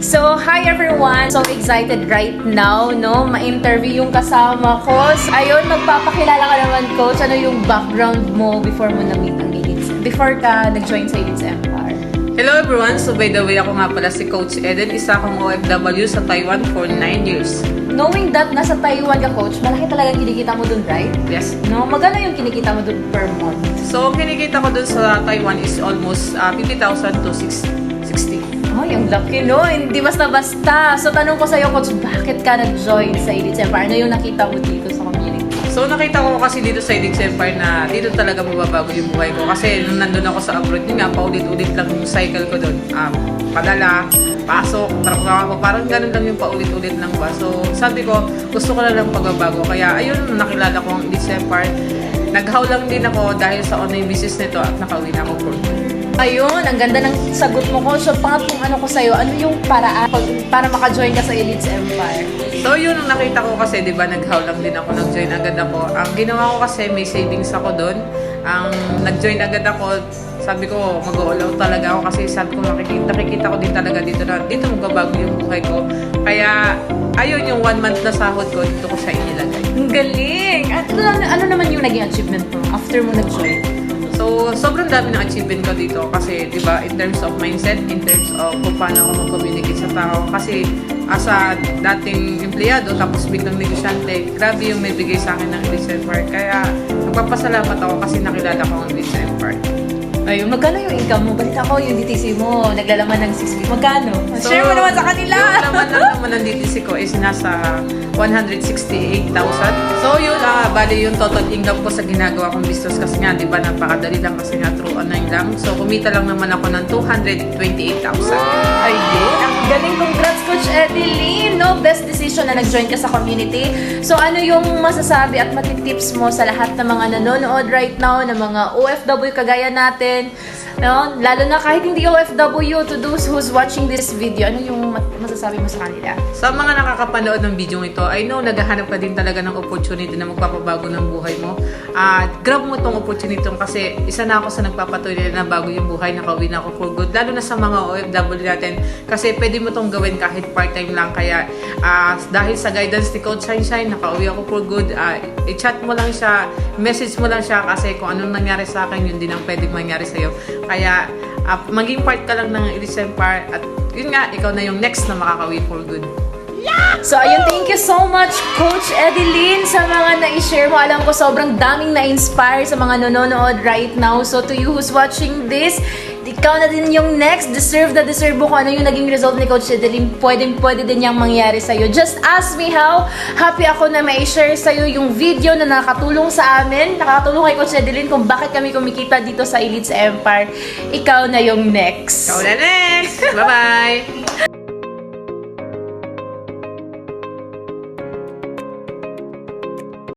So, hi everyone! So excited right now, no? Ma-interview yung kasama ko. So, ayun, magpapakilala ka naman, Coach. Ano yung background mo before mo na-meet ang Elites? Before ka nag-join sa Elites Empire? Hello everyone! So by the way, ako nga pala si Coach Eden. Isa akong OFW sa Taiwan for 9 years. Knowing that nasa Taiwan ka, Coach, malaki talaga kinikita mo dun, right? Yes. No? Magkano yung kinikita mo dun per month? So, ang kinikita ko dun sa Taiwan is almost 50,000 to 60. Ay, ang laki, no? Hindi basta-basta. So, tanong ko sa'yo, Coach, bakit ka nag-join sa Elites Empire? Ano yung nakita mo dito sa community? So, nakita ko kasi dito sa Elites Empire na dito talaga mababago yung buhay ko. Kasi nung nandun ako sa abroad, yun nga, paulit-ulit lang yung cycle ko dun. Padala, pasok, trabaho, parang ganun lang yung paulit-ulit lang ba. So, sabi ko, gusto ko na lang pagbabago. Kaya, ayun, nakilala ko ang Elites Empire. Nag-how lang din ako dahil sa online business nito at nakauwi na ako for good. Ayun, ang ganda ng sagot mo, Coach. So, pangatlong ano ko sa'yo, ano yung paraan para maka-join ka sa Elites Empire? So, yun ang nakita ko kasi, di ba, nag-how lang din ako, nag-join agad ako. Ang ginawa ko kasi, may savings ako doon. Ang nag-join agad ako, sabi ko, mag-all out talaga ako kasi sabi ko, nakikita ko din talaga dito magbabago yung buhay ko. Kaya, ayun yung 1 month na sahod ko, dito ko siya inilagay. Ang galing! At ano naman yung naging achievement mo after mo nag-join? So, sobrang dami ng achievement ko dito kasi, di ba, in terms of mindset, in terms of kung paano ako mag-communicate sa tao. Kasi, as a dating empleyado, tapos biglang negosyante, grabe yung may bigay sa akin ng Elites Empire. Kaya, nagpapasalamat ako kasi nakilala ko ang Elites Empire. Ayun, magkano yung income mo? Balita ko yung DTC mo, naglalaman ng 6 feet. Magkano? So, Share mo naman sa kanila! Yung laman lang naman ng DTC ko is nasa 168,000. So, yun, bali yung total income ko sa ginagawa kong business kasi nga, di ba, napakadali lang kasi nga through online lang. So, kumita lang naman ako ng 228,000. Ayun, ang galing. Congrats, Coach Edeline, no? Best decision na nag-join ka sa community. So, ano yung masasabi at matitips mo sa lahat ng mga nanonood right now, ng mga OFW kagaya natin, no? Lalo na kahit hindi OFW, to those who's watching this video, ano yung masasabi mo sa kanila? Sa mga nakakapanood ng video ito, I know naghahanap ka din talaga ng opportunity na magpapabago ng buhay mo. Grab mo tong opportunity kasi isa na ako sa nagpapatuloy na bago yung buhay, nakauwi na ako for good. Lalo na sa mga OFW natin kasi pwede mo tong gawin kahit part-time lang. Kaya dahil sa guidance ni Coach Sunshine, nakauwi ako for good. I-chat mo lang siya, message mo lang siya kasi kung anong nangyari sa akin, yun din ang pwedeng mangyari sa'yo. Kaya maging part ka lang ng Elites Empire at yun nga, ikaw na yung next na makakauwi for good. So, ayun, thank you so much, Coach Edeline, sa mga na-share mo. Alam ko, sobrang daming na-inspire sa mga nanonood right now. So, to you who's watching this, ikaw na din yung next. Deserve mo kung ano yung naging result ni Coach Edeline. Pwede din yung mangyari sa'yo. Just ask me how. Happy ako na ma-share sa'yo yung video na nakatulong sa amin. Nakatulong kay Coach Edeline kung bakit kami kumikita dito sa Elites Empire. Ikaw na yung next. Ikaw na next! Bye-bye!